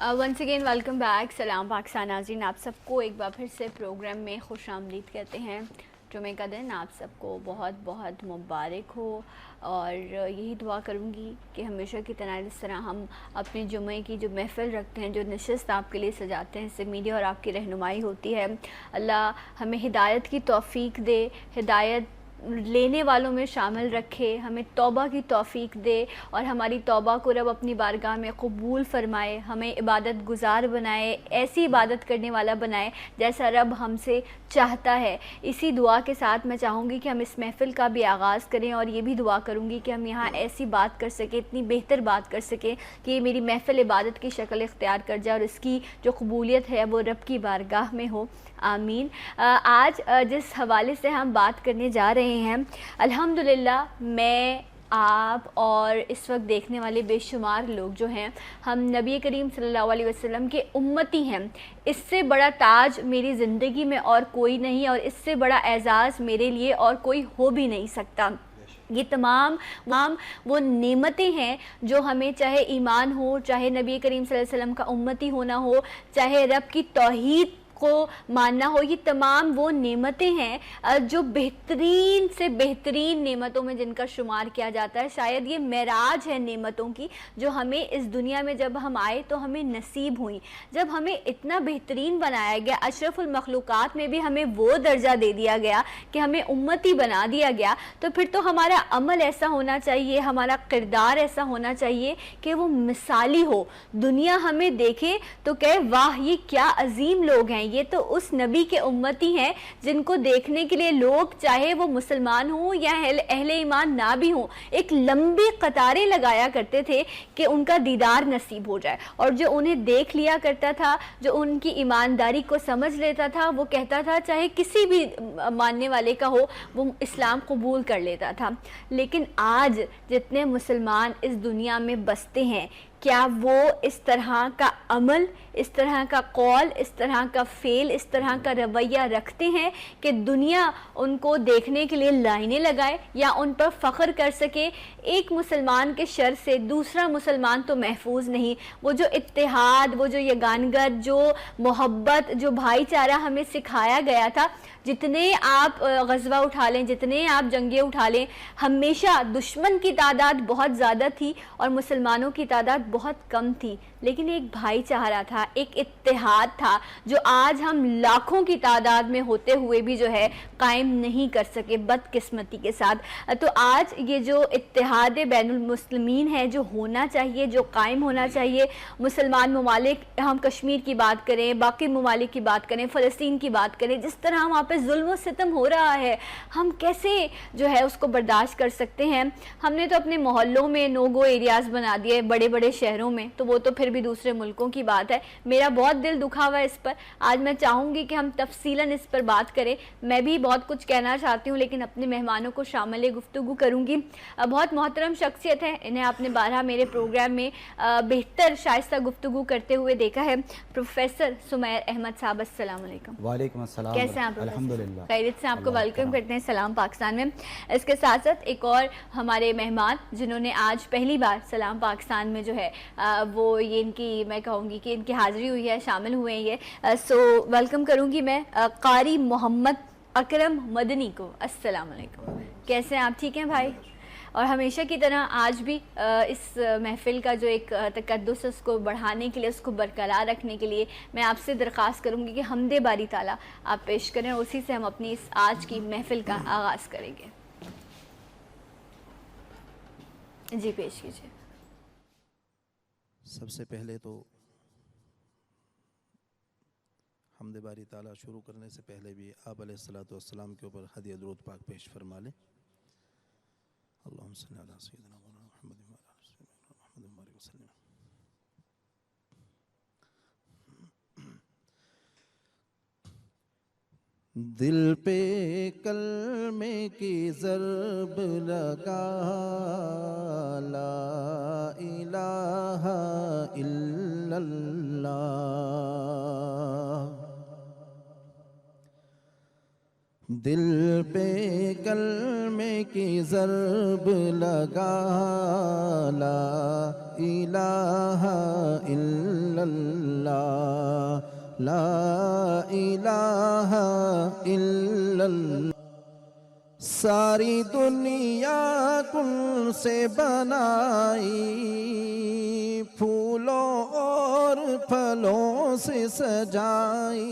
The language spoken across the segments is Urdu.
Once again welcome back. سلام پاکستان ناظرین, آپ سب کو ایک بار پھر سے پروگرام میں خوش آمدید کہتے ہیں. جمعہ کا دن آپ سب کو بہت بہت مبارک ہو, اور یہی دعا کروں گی کہ ہمیشہ کی طرح اس طرح ہم اپنے جمعے کی جو محفل رکھتے ہیں, جو نشست آپ کے لیے سجاتے ہیں, اس سے میڈیا اور آپ کی رہنمائی ہوتی ہے. اللہ ہمیں ہدایت کی توفیق دے, ہدایت لینے والوں میں شامل رکھے, ہمیں توبہ کی توفیق دے, اور ہماری توبہ کو رب اپنی بارگاہ میں قبول فرمائے, ہمیں عبادت گزار بنائے, ایسی عبادت کرنے والا بنائے جیسا رب ہم سے چاہتا ہے. اسی دعا کے ساتھ میں چاہوں گی کہ ہم اس محفل کا بھی آغاز کریں, اور یہ بھی دعا کروں گی کہ ہم یہاں ایسی بات کر سکیں, اتنی بہتر بات کر سکیں کہ یہ میری محفل عبادت کی شکل اختیار کر جائے, اور اس کی جو قبولیت ہے وہ رب کی بارگاہ میں ہو. آمین. آج جس حوالے سے ہم بات کرنے جا رہے ہیں, الحمدللہ میں, آپ اور اس وقت دیکھنے والے بے شمار لوگ جو ہیں, ہم نبی کریم صلی اللہ علیہ وسلم کے امتی ہیں. اس سے بڑا تاج میری زندگی میں اور کوئی نہیں, اور اس سے بڑا اعزاز میرے لیے اور کوئی ہو بھی نہیں سکتا. یہ تمام وہ نعمتیں ہیں جو ہمیں, چاہے ایمان ہو, چاہے نبی کریم صلی اللہ علیہ وسلم کا امتی ہونا ہو, چاہے رب کی توحید کو ماننا ہو, یہ تمام وہ نعمتیں ہیں جو بہترین سے بہترین نعمتوں میں جن کا شمار کیا جاتا ہے. شاید یہ معراج ہے نعمتوں کی, جو ہمیں اس دنیا میں جب ہم آئے تو ہمیں نصیب ہوئیں. جب ہمیں اتنا بہترین بنایا گیا, اشرف المخلوقات میں بھی ہمیں وہ درجہ دے دیا گیا کہ ہمیں امتی بنا دیا گیا, تو پھر تو ہمارا عمل ایسا ہونا چاہیے, ہمارا کردار ایسا ہونا چاہیے کہ وہ مثالی ہو. دنیا ہمیں دیکھے تو کہے واہ یہ کیا عظیم لوگ ہیں, یہ تو اس نبی کے امتی ہیں جن کو دیکھنے کے لیے لوگ, چاہے وہ مسلمان ہوں یا اہل ایمان نہ بھی ہوں, ایک لمبی قطاریں لگایا کرتے تھے کہ ان کا دیدار نصیب ہو جائے. اور جو انہیں دیکھ لیا کرتا تھا, جو ان کی ایمانداری کو سمجھ لیتا تھا, وہ کہتا تھا چاہے کسی بھی ماننے والے کا ہو, وہ اسلام قبول کر لیتا تھا. لیکن آج جتنے مسلمان اس دنیا میں بستے ہیں, کیا وہ اس طرح کا عمل, اس طرح کا قول, اس طرح کا فعل, اس طرح کا رویہ رکھتے ہیں کہ دنیا ان کو دیکھنے کے لیے لائنیں لگائے یا ان پر فخر کر سکے؟ ایک مسلمان کے شر سے دوسرا مسلمان تو محفوظ نہیں. وہ جو اتحاد, وہ جو یگانگت, جو محبت, جو بھائی چارہ ہمیں سکھایا گیا تھا, جتنے آپ غزوہ اٹھا لیں, جتنے آپ جنگیں اٹھا لیں, ہمیشہ دشمن کی تعداد بہت زیادہ تھی اور مسلمانوں کی تعداد بہت کم تھی, لیکن ایک بھائی چارہ تھا, ایک اتحاد تھا, جو آج ہم لاکھوں کی تعداد میں ہوتے ہوئے بھی جو ہے قائم نہیں کر سکے, بدقسمتی کے ساتھ. تو آج یہ جو اتحاد بین المسلمین ہے, جو ہونا چاہیے, جو قائم ہونا چاہیے, مسلمان ممالک, ہم کشمیر کی بات کریں, باقی ممالک کی بات کریں, فلسطین کی بات کریں, جس طرح وہاں پہ ظلم و ستم ہو رہا ہے, ہم کیسے جو ہے اس کو برداشت کر سکتے ہیں؟ ہم نے تو اپنے محلوں میں نو گو ایریاز بنا دیے, بڑے بڑے شہروں میں, تو وہ تو پھر بھی دوسرے ملکوں کی بات ہے. میرا بہت دل دکھا ہوا ہے اس پر. آج میں چاہوں گی کہ ہم تفصیلاً اس پر بات کریں. میں بھی بہت کچھ کہنا چاہتی ہوں, لیکن اپنے مہمانوں کو شامل گفتگو کروں گی. بہت محترم شخصیت ہے, انہیں آپ نے بارہا میرے پروگرام میں بہتر شائستہ گفتگو کرتے ہوئے دیکھا ہے. پروفیسر سمیر احمد صاحب, السلام علیکم. وعلیکم السلام. کیسے ہیں آپ؟ الحمدللہ, خیریت سے آپ کو ویلکم کرتے ہیں سلام پاکستان میں. اس کے ساتھ ساتھ ایک اور ہمارے مہمان جنہوں نے آج پہلی بار سلام پاکستان میں جو ہے وہ یہ ان کی, میں کہوں گی کہ ان کی حاضری ہوئی ہے, شامل ہوئے ہیں یہ. سو ویلکم کروں گی میں قاری محمد اکرم مدنی کو. السلام علیکم. کیسے ہیں آپ؟ ٹھیک ہیں بھائی؟ اور ہمیشہ کی طرح آج بھی اس محفل کا جو ایک تقدس اس کو بڑھانے کے لیے, اس کو برقرار رکھنے کے لیے میں آپ سے درخواست کروں گی کہ حمد باری تعالیٰ آپ پیش کریں, اور اسی سے ہم اپنی اس آج کی محفل کا آغاز کریں گے. جی پیش کیجیے. سب سے پہلے تو حمد باری تعالیٰ شروع کرنے سے پہلے بھی آپ علیہ الصلوۃ والسلام کے اوپر ہدیہ درود پاک پیش فرما لیں. اللہم صلی علی سیدنا مولانا محمد وعلی سیدنا محمد وبارک وسلم. دل پہ کلمے کی ضرب لگا, لا الہ الا اللہ, دل پہ کلمے کی ضرب لگا، لا الہ الا اللہ، لا الہ الا اللہ۔ ساری دنیا کن سے بنائی، پھولوں اور پھلوں سے سجائی،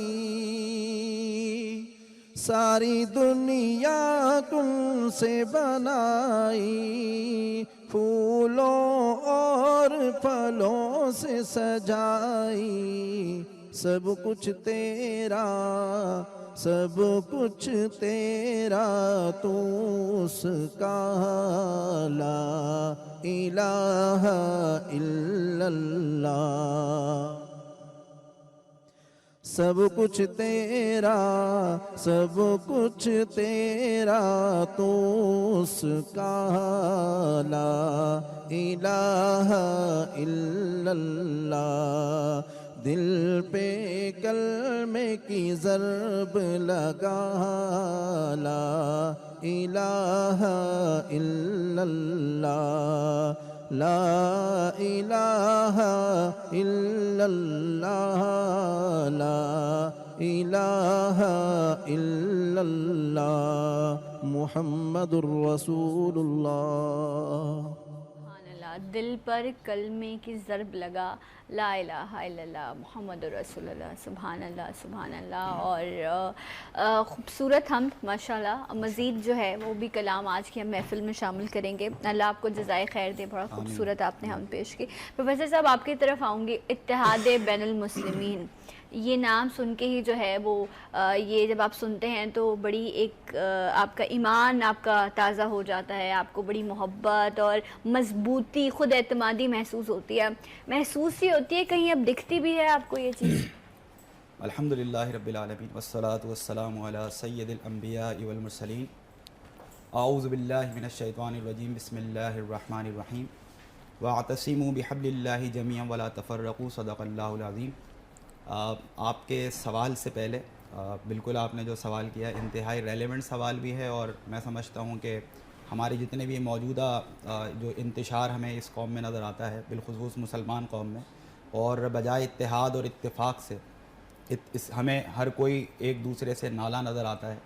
ساری دنیا کن سے بنائی، پھولوں اور پھلوں سے سجائی، سب کچھ تیرا، سب کچھ تیرا، تو اس کا لا الہ الا اللہ۔ سب کچھ تیرا، سب کچھ تیرا، تو اس کا لا الہ الا اللہ۔ دل پہ کلمے کی ضرب لگا، لا الہ الا اللہ، لا الہ الا اللہ، لا الہ الا اللہ، محمد الرسول اللہ۔ سبحان اللہ، دل پر کلمے کی ضرب لگا، لا الہ الا اللہ محمد رسول اللہ۔ سبحان اللہ، سبحان اللہ۔ اور خوبصورت حمد ماشاءاللہ۔ مزید جو ہے وہ بھی کلام آج کی ہم محفل میں شامل کریں گے۔ اللہ آپ کو جزائے خیر دے، بڑا خوبصورت آپ نے حمد پیش کی۔ پروفیسر صاحب آپ کی طرف آؤں گی۔ اتحاد بین المسلمین، یہ نام سن کے ہی جو ہے وہ یہ جب آپ سنتے ہیں تو بڑی ایک آپ کا ایمان آپ کا تازہ ہو جاتا ہے، آپ کو بڑی محبت اور مضبوطی، خود اعتمادی محسوس ہوتی ہے، محسوس ہی ہوتی ہے، کہیں اب دکھتی بھی ہے آپ کو یہ چیز؟ الحمدللہ رب العالمین والصلاة والسلام علی سید الانبیاء والمرسلین۔ اعوذ باللہ من الشیطان الرجیم، بسم اللہ الرحمن الرحیم۔ واعتصموا بحبل اللہ جمیعا ولا تفرقوا، صدق اللہ العظیم۔ آپ کے سوال سے پہلے بالکل آپ نے جو سوال کیا انتہائی ریلیونٹ سوال بھی ہے، اور میں سمجھتا ہوں کہ ہمارے جتنے بھی موجودہ جو انتشار ہمیں اس قوم میں نظر آتا ہے، بالخصوص مسلمان قوم میں، اور بجائے اتحاد اور اتفاق سے ہمیں ہر کوئی ایک دوسرے سے نالا نظر آتا ہے،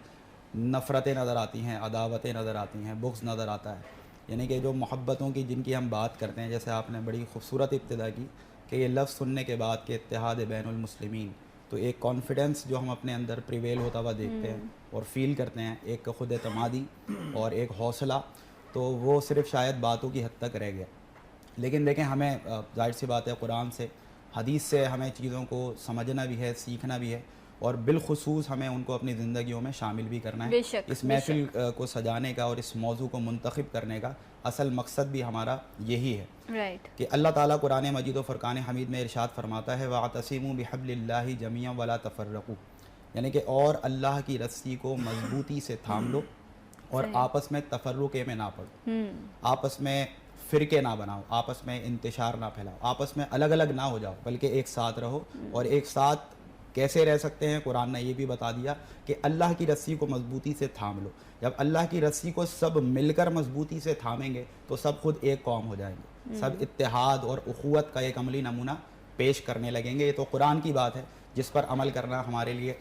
نفرتیں نظر آتی ہیں، عداوتیں نظر آتی ہیں، بغض نظر آتا ہے۔ یعنی کہ جو محبتوں کی جن کی ہم بات کرتے ہیں، جیسے آپ نے بڑی خوبصورت ابتدا کی کہ یہ لفظ سننے کے بعد کہ اتحاد بین المسلمین، تو ایک کانفیڈنس جو ہم اپنے اندر پریویل ہوتا ہوا دیکھتے ہیں اور فیل کرتے ہیں، ایک خود اعتمادی اور ایک حوصلہ، تو وہ صرف شاید باتوں کی حد تک رہ گیا۔ لیکن دیکھیں، ہمیں ظاہر سی بات ہے قرآن سے، حدیث سے ہمیں چیزوں کو سمجھنا بھی ہے، سیکھنا بھی ہے، اور بالخصوص ہمیں ان کو اپنی زندگیوں میں شامل بھی کرنا ہے۔ اس محفل کو سجانے کا اور اس موضوع کو منتخب کرنے کا اصل مقصد بھی ہمارا یہی ہے کہ اللہ تعالیٰ قرآن مجید و فرقان حمید میں ارشاد فرماتا ہے وَاعْتَصِمُوا بِحَبْلِ اللَّهِ جَمِيعًا وَلَا تَفَرَّقُوا، یعنی کہ اور اللہ کی رسی کو مضبوطی سے تھام لو اور آپس میں تفرقے میں نہ پڑو، آپس میں فرقے نہ بناؤ، آپس میں انتشار نہ پھیلاؤ، آپس میں الگ الگ نہ ہو جاؤ، بلکہ ایک ساتھ رہو۔ اور ایک ساتھ کیسے رہ سکتے ہیں؟ قرآن نے یہ بھی بتا دیا کہ اللہ کی رسی کو مضبوطی سے تھام لو۔ جب اللہ کی رسی کو سب مل کر مضبوطی سے تھامیں گے تو سب خود ایک قوم ہو جائیں گے، سب اتحاد اور اخوت کا ایک عملی نمونہ پیش کرنے لگیں گے۔ یہ تو قرآن کی بات ہے جس پر عمل کرنا ہمارے لیے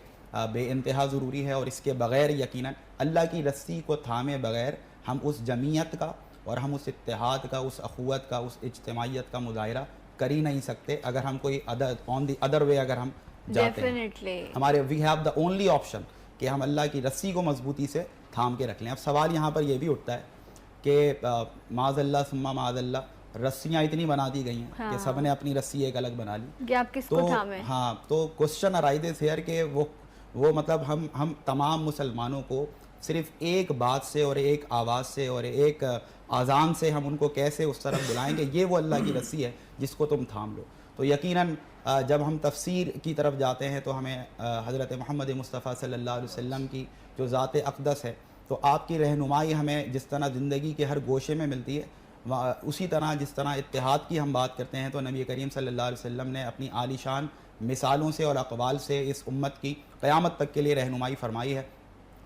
بے انتہا ضروری ہے، اور اس کے بغیر یقیناً اللہ کی رسی کو تھامے بغیر ہم اس جمعیت کا اور ہم اس اتحاد کا، اس اخوت کا، اس اجتماعیت کا مظاہرہ کر ہی نہیں سکتے اگر ہم کوئی آن دی ادر وے اگر ہم جاتے ہیں۔ ہمارے we have the only option کہ ہم اللہ کی رسی کو مضبوطی سے تھام کے رکھ لیں۔ اب سوال یہاں پر یہ بھی اٹھتا ہے کہ معاذ اللہ ثم معاذ اللہ، رسیاں اتنی بنا دی گئی ہیں کہ سب نے اپنی رسی ایک الگ بنا لی، کہ آپ کس کو تھامیں؟ ہاں، تو کوسچن ارائزز ہیئر کہ وہ مطلب ہم تمام مسلمانوں کو صرف ایک بات سے اور ایک آواز سے اور ایک اذان سے ہم ان کو کیسے اس طرف بلائیں گے؟ یہ وہ اللہ کی رسی ہے جس کو تم تھام لو۔ تو یقیناً جب ہم تفسیر کی طرف جاتے ہیں تو ہمیں حضرت محمد مصطفیٰ صلی اللہ علیہ وسلم کی جو ذات اقدس ہے، تو آپ کی رہنمائی ہمیں جس طرح زندگی کے ہر گوشے میں ملتی ہے، اسی طرح جس طرح اتحاد کی ہم بات کرتے ہیں تو نبی کریم صلی اللہ علیہ وسلم نے اپنی عالی شان مثالوں سے اور اقوال سے اس امت کی قیامت تک کے لیے رہنمائی فرمائی ہے۔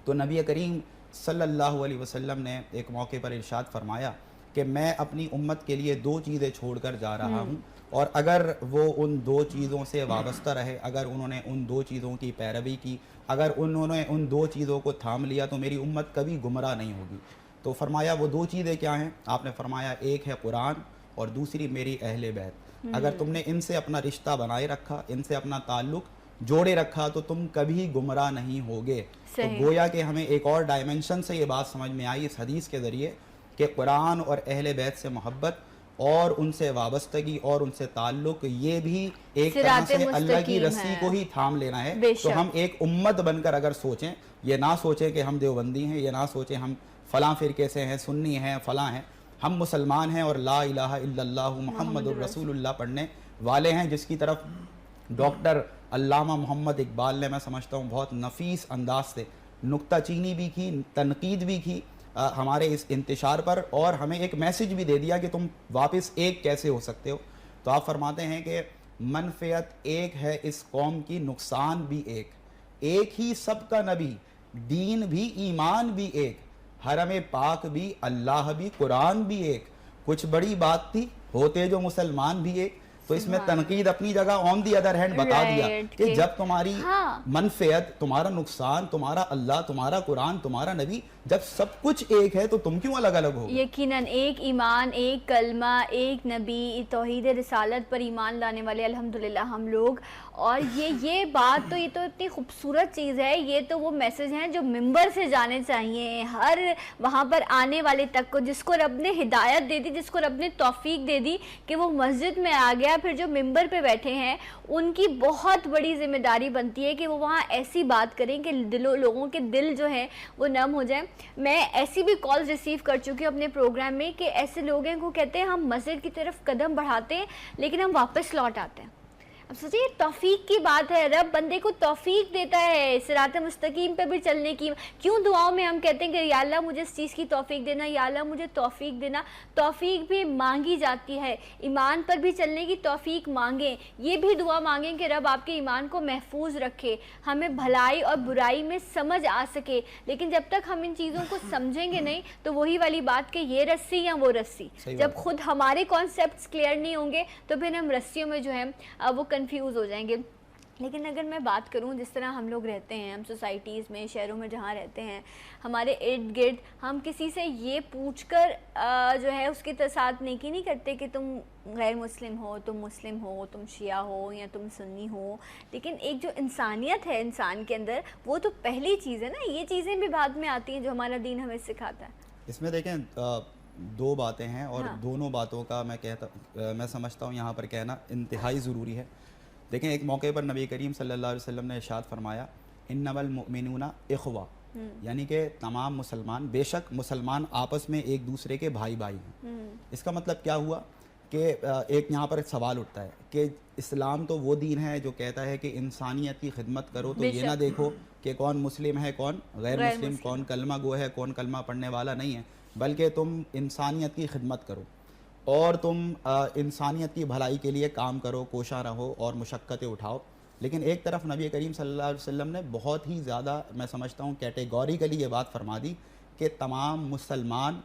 تو نبی کریم صلی اللہ علیہ وسلم نے ایک موقع پر ارشاد فرمایا کہ میں اپنی امت کے لیے 2 چیزیں چھوڑ کر جا رہا ہوں، اور اگر وہ ان 2 چیزوں سے وابستہ رہے، اگر انہوں نے ان 2 چیزوں کی پیروی کی، اگر انہوں نے ان 2 چیزوں کو تھام لیا تو میری امت کبھی گمراہ نہیں ہوگی۔ تو فرمایا وہ 2 چیزیں کیا ہیں؟ آپ نے فرمایا ایک ہے قرآن اور دوسری میری اہل بیت۔ اگر تم نے ان سے اپنا رشتہ بنائے رکھا، ان سے اپنا تعلق جوڑے رکھا تو تم کبھی گمراہ نہیں ہوگے۔ تو گویا کہ ہمیں ایک اور ڈائمنشن سے یہ بات سمجھ میں آئی اس حدیث کے ذریعے کہ قرآن اور اہل بیت سے محبت اور ان سے وابستگی اور ان سے تعلق یہ بھی ایک طرح سے اللہ کی رسی کو ہی تھام لینا ہے۔ تو ہم ایک امت بن کر اگر سوچیں، یہ نہ سوچیں کہ ہم دیوبندی ہیں، یہ نہ سوچیں ہم فلاں فرقے سے ہیں، سنی ہیں، فلاں ہیں، ہم مسلمان ہیں اور لا الہ الا اللہ محمد الرسول اللہ پڑھنے والے ہیں، جس کی طرف ڈاکٹر علامہ محمد اقبال نے میں سمجھتا ہوں بہت نفیس انداز سے نکتہ چینی بھی کی، تنقید بھی کی ہمارے اس انتشار پر، اور ہمیں ایک میسج بھی دے دیا کہ تم واپس ایک کیسے ہو سکتے ہو۔ تو آپ فرماتے ہیں کہ منفعت ایک ہے اس قوم کی، نقصان بھی ایک ہی سب کا نبی، دین بھی ایمان بھی ایک، حرم پاک بھی اللہ بھی قرآن بھی ایک، کچھ بڑی بات تھی ہوتے جو مسلمان بھی ایک۔ تو اس میں تنقید اپنی جگہ، آن دی ادر ہینڈ بتا دیا کہ جب تمہاری منفعت، تمہارا نقصان، تمہارا اللہ، تمہارا قرآن، تمہارا نبی، جب سب کچھ ایک ہے تو تم کیوں الگ الگ ہو؟ یقیناً ایک ایمان، ایک کلمہ، ایک نبی، توحید رسالت پر ایمان لانے والے الحمدللہ ہم لوگ۔ اور یہ بات تو، یہ تو اتنی خوبصورت چیز ہے، یہ تو وہ میسج ہیں جو ممبر سے جانے چاہیے ہر وہاں پر آنے والے تک کو، جس کو رب نے ہدایت دے دی، جس کو رب نے توفیق دے دی کہ وہ مسجد میں آ گیا، پھر جو ممبر پہ بیٹھے ہیں ان کی بہت بڑی ذمہ داری بنتی ہے کہ وہ وہاں ایسی بات کریں کہ لوگوں کے دل جو ہیں وہ نم ہو جائیں۔ میں ایسی بھی کال ریسیو کر چکی ہوں اپنے پروگرام میں کہ ایسے لوگ ہیں کو کہتے ہیں ہم مسجد کی طرف قدم بڑھاتے ہیں لیکن ہم واپس لوٹ آتے ہیں۔ اب سوچئے توفیق کی بات ہے، رب بندے کو توفیق دیتا ہے صراط مستقیم پہ بھی چلنے کی۔ کیوں دعاؤں میں ہم کہتے ہیں کہ یا اللہ مجھے اس چیز کی توفیق دینا، یا اللہ مجھے توفیق دینا؟ توفیق بھی مانگی جاتی ہے، ایمان پر بھی چلنے کی توفیق مانگیں، یہ بھی دعا مانگیں کہ رب آپ کے ایمان کو محفوظ رکھے، ہمیں بھلائی اور برائی میں سمجھ آ سکے۔ لیکن جب تک ہم ان چیزوں کو سمجھیں گے نہیں تو وہی والی بات کہ یہ رسی یا وہ رسی، جب خود ہمارے کانسیپٹس کلیئر نہیں ہوں گے تو پھر ہم رسیوں میں جو ہے وہ کنفیوز ہو جائیں گے۔ لیکن اگر میں بات کروں جس طرح ہم لوگ رہتے ہیں، ہم سوسائٹیز میں، شہروں میں جہاں رہتے ہیں، ہمارے ارد گرد ہم کسی سے یہ پوچھ کر جو ہے اس کے ساتھ نیکی نہیں کرتے کہ تم غیر مسلم ہو، تم مسلم ہو، تم شیعہ ہو یا تم سنی ہو، لیکن ایک جو انسانیت ہے انسان کے اندر وہ تو پہلی چیز ہے نا۔ یہ چیزیں بھی بعد میں آتی ہیں جو ہمارا دین ہمیں سکھاتا ہے۔ اس میں دیکھیں 2 باتیں ہیں اور دونوں باتوں کا میں سمجھتا ہوں یہاں پر کہنا انتہائی ضروری ہے۔ دیکھیں ایک موقع پر نبی کریم صلی اللہ علیہ وسلم نے ارشاد فرمایا انما المؤمنون اخوہ، یعنی کہ تمام مسلمان، بے شک مسلمان آپس میں ایک دوسرے کے بھائی بھائی ہیں۔ اس کا مطلب کیا ہوا کہ ایک یہاں پر ایک سوال اٹھتا ہے کہ اسلام تو وہ دین ہے جو کہتا ہے کہ انسانیت کی خدمت کرو، تو یہ نہ دیکھو کہ کون مسلم ہے کون غیر مسلم، کون کلمہ گو ہے کون کلمہ پڑھنے والا نہیں ہے، بلکہ تم انسانیت کی خدمت کرو اور تم انسانیت کی بھلائی کے لیے کام کرو، کوشاں رہو اور مشقتیں اٹھاؤ۔ لیکن ایک طرف نبی کریم صلی اللہ علیہ وسلم نے بہت ہی زیادہ میں سمجھتا ہوں کیٹیگوریکلی یہ بات فرما دی کہ تمام مسلمان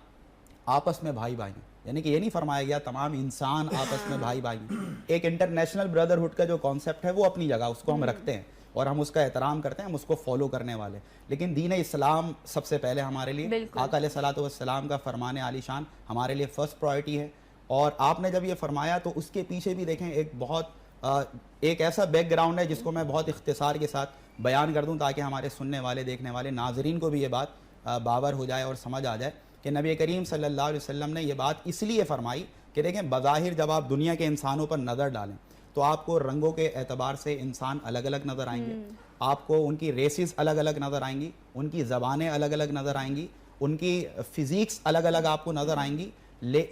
آپس میں بھائی بھائی ہیں، یعنی کہ یہ نہیں فرمایا گیا تمام انسان آپس میں بھائی بھائی ہیں۔ ایک انٹرنیشنل بردرہڈ کا جو کانسیپٹ ہے وہ اپنی جگہ، اس کو ہم رکھتے ہیں اور ہم اس کا احترام کرتے ہیں، ہم اس کو فالو کرنے والے، لیکن دین اسلام سب سے پہلے ہمارے لیے، آقا علیہ الصلوۃ والسلام کا فرمان عالی شان ہمارے لیے فرسٹ پرائرٹی ہے۔ اور آپ نے جب یہ فرمایا تو اس کے پیچھے بھی دیکھیں ایک ایسا بیک گراؤنڈ ہے جس کو میں بہت اختصار کے ساتھ بیان کر دوں تاکہ ہمارے سننے والے دیکھنے والے ناظرین کو بھی یہ بات باور ہو جائے اور سمجھ آ جائے کہ نبی کریم صلی اللہ علیہ وسلم نے یہ بات اس لیے فرمائی کہ دیکھیں بظاہر جب آپ دنیا کے انسانوں پر نظر ڈالیں تو آپ کو رنگوں کے اعتبار سے انسان الگ الگ نظر آئیں گے، آپ کو ان کی ریسز الگ الگ نظر آئیں گی، ان کی زبانیں الگ الگ نظر آئیں گی، ان کی فزیکس الگ الگ آپ کو نظر آئیں گی،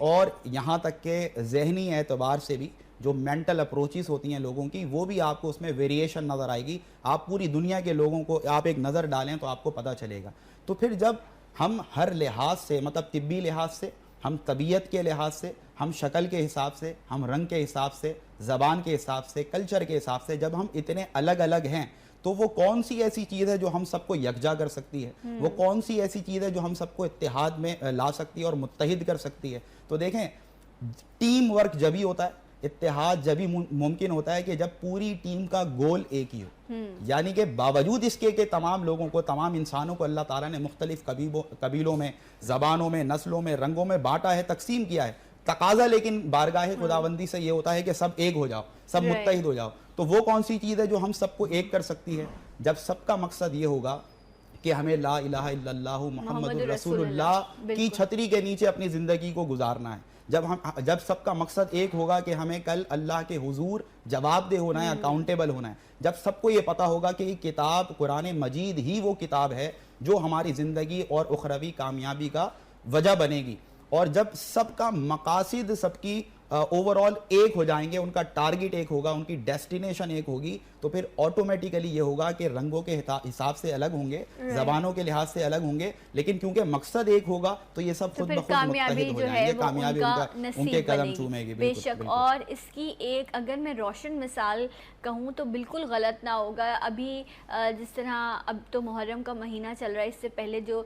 اور یہاں تک کہ ذہنی اعتبار سے بھی جو مینٹل اپروچز ہوتی ہیں لوگوں کی وہ بھی آپ کو اس میں ویریشن نظر آئے گی۔ آپ پوری دنیا کے لوگوں کو آپ ایک نظر ڈالیں تو آپ کو پتہ چلے گا۔ تو پھر جب ہم ہر لحاظ سے، مطلب طبی لحاظ سے، ہم طبیعت کے لحاظ سے، ہم شکل کے حساب سے، ہم رنگ کے حساب سے، زبان کے حساب سے، کلچر کے حساب سے جب ہم اتنے الگ الگ ہیں تو وہ کون سی ایسی چیز ہے جو ہم سب کو یکجا کر سکتی ہے؟ وہ کون سی ایسی چیز ہے جو ہم سب کو اتحاد میں لا سکتی ہے اور متحد کر سکتی ہے؟ تو دیکھیں ٹیم ورک جبھی ہوتا ہے, اتحاد جبھی ممکن ہوتا ہے کہ جب پوری ٹیم کا گول ایک ہی ہو. یعنی کہ باوجود اس کے کہ تمام لوگوں کو, تمام انسانوں کو اللہ تعالیٰ نے مختلف قبیلوں میں, زبانوں میں, نسلوں میں, رنگوں میں بانٹا ہے, تقسیم کیا ہے, تقاضا لیکن بارگاہ خداوندی سے یہ ہوتا ہے کہ سب ایک ہو جاؤ, سب متحد ہو جاؤ. تو وہ کون سی چیز ہے جو ہم سب کو ایک کر سکتی ہے؟ جب سب کا مقصد یہ ہوگا کہ ہمیں لا الہ الا اللہ محمد رسول اللہ کی چھتری کے نیچے اپنی زندگی کو گزارنا ہے. جب سب کا مقصد ایک ہوگا کہ ہمیں کل اللہ کے حضور جواب دہ ہونا ہے, اکاؤنٹیبل ہونا ہے, جب سب کو یہ پتا ہوگا کہ یہ کتاب قرآن مجید ہی وہ کتاب ہے جو ہماری زندگی اور اخروی کامیابی کا وجہ بنے گی, اور جب سب کا مقاصد سب کی اوورال ایک ہو جائیں گے, ان کا ٹارگٹ ایک ہوگا, ان کی ڈیسٹینیشن ایک ہوگی, تو پھر آٹومیٹیکلی یہ ہوگا کہ رنگوں کے حساب سے الگ ہوں گے, زبانوں کے لحاظ سے الگ ہوں گے, لیکن کیونکہ مقصد ایک ہوگا تو یہ سب خود بخود متحد ہو جائیں گے, کامیابی ان کے قدم چومے گی. بے شک. اور اس کی ایک اگر میں روشن مثال کہوں تو بالکل غلط نہ ہوگا. ابھی جس طرح اب تو محرم کا مہینہ چل رہا ہے, اس سے پہلے جو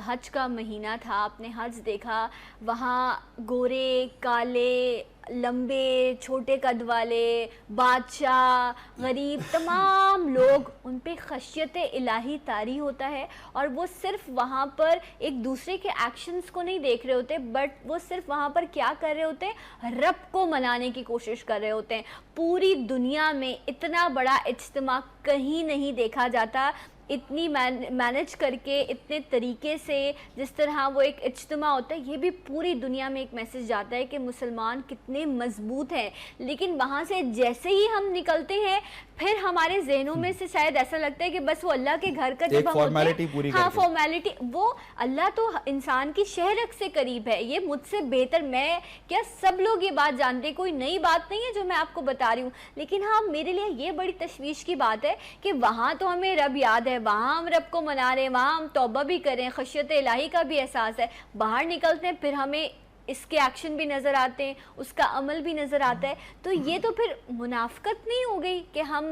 حج کا مہینہ تھا, آپ نے حج دیکھا, وہاں گورے, کالے, لمبے, چھوٹے قد والے, بادشاہ, غریب, تمام لوگ, ان پہ خشیت الہی طاری ہوتا ہے, اور وہ صرف وہاں پر ایک دوسرے کے ایکشنز کو نہیں دیکھ رہے ہوتے, بٹ وہ صرف وہاں پر کیا کر رہے ہوتے ہیں, رب کو منانے کی کوشش کر رہے ہوتے ہیں. پوری دنیا میں اتنا بڑا اجتماع کہیں نہیں دیکھا جاتا, اتنی مینج کر کے, اتنے طریقے سے جس طرح وہ ایک اجتماع ہوتا ہے. یہ بھی پوری دنیا میں ایک میسج جاتا ہے کہ مسلمان کتنے مضبوط ہیں. لیکن وہاں سے جیسے ہی ہم نکلتے ہیں, پھر ہمارے ذہنوں میں سے شاید ایسا لگتا ہے کہ بس وہ اللہ کے گھر کا جب ہم ہوتے ہیں, ہاں فارمیلٹی, وہ اللہ تو انسان کی شہرک سے قریب ہے. یہ مجھ سے بہتر, میں کیا سب لوگ یہ بات جانتے, کوئی نئی بات نہیں ہے جو میں آپ کو بتا رہی ہوں. لیکن ہاں میرے لیے یہ بڑی تشویش کی بات ہے کہ وہاں تو ہمیں رب یاد ہے, وہاں ہم رب کو منا رہے ہیں, وہاں ہم توبہ بھی کریں, خشیت الہی کا بھی احساس ہے, باہر نکلتے ہیں پھر ہمیں اس کے ایکشن بھی نظر آتے ہیں, اس کا عمل بھی نظر آتا ہے. تو یہ تو پھر منافقت نہیں ہو گئی کہ ہم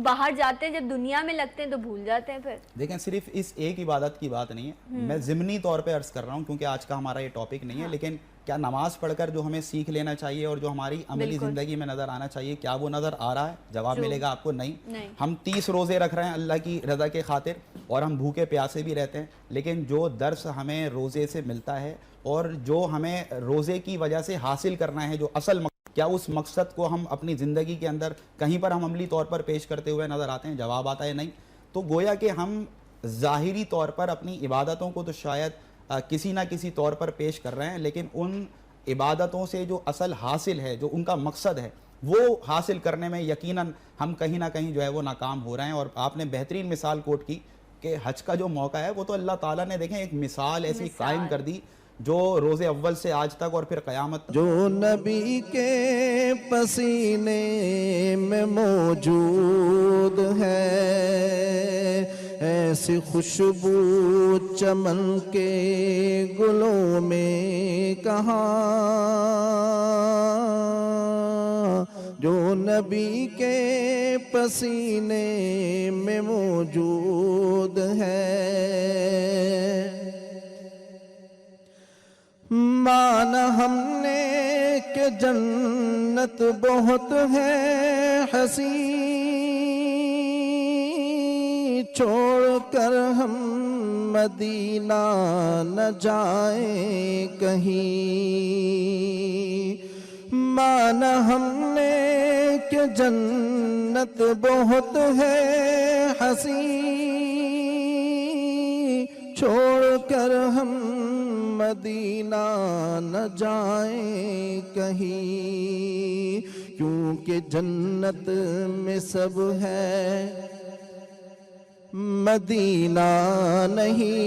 باہر جاتے ہیں, جب دنیا میں لگتے ہیں تو بھول جاتے ہیں. پھر دیکھیں صرف اس ایک عبادت کی بات نہیں ہے, میں ضمنی طور پہ عرض کر رہا ہوں کیونکہ آج کا ہمارا یہ ٹاپک نہیں ہے, لیکن کیا نماز پڑھ کر جو ہمیں سیکھ لینا چاہیے اور جو ہماری عملی زندگی میں نظر آنا چاہیے, کیا وہ نظر آ رہا ہے؟ جواب ملے گا آپ کو نہیں. ہم 30 روزے رکھ رہے ہیں اللہ کی رضا کے خاطر, اور ہم بھوکے پیاسے بھی رہتے ہیں, لیکن جو درس ہمیں روزے سے ملتا ہے اور جو ہمیں روزے کی وجہ سے حاصل کرنا ہے, جو اصل کیا اس مقصد کو ہم اپنی زندگی کے اندر کہیں پر ہم عملی طور پر پیش کرتے ہوئے نظر آتے ہیں؟ جواب آتا ہے نہیں. تو گویا کہ ہم ظاہری طور پر اپنی عبادتوں کو تو شاید کسی نہ کسی طور پر پیش کر رہے ہیں, لیکن ان عبادتوں سے جو اصل حاصل ہے, جو ان کا مقصد ہے, وہ حاصل کرنے میں یقیناً ہم کہیں نہ کہیں جو ہے وہ ناکام ہو رہے ہیں. اور آپ نے بہترین مثال کوٹ کی کہ حج کا جو موقع ہے وہ تو اللہ تعالیٰ نے دیکھیں ایک مثال ایسی قائم کر دی جو روز اول سے آج تک اور پھر قیامت تک, جو نبی کے پسینے میں موجود ہے, ایسی خوشبو چمن کے گلوں میں کہاں, جو نبی کے پسینے میں موجود ہے. مانا ہم نے کہ جنت بہت ہے حسین, چھوڑ کر ہم مدینہ نہ جائیں کہیں. مانا ہم نے کہ جنت بہت ہے حسین, چھوڑ کر ہم مدینہ نہ جائیں کہیں. کیونکہ جنت میں سب ہے, مدینہ نہیں.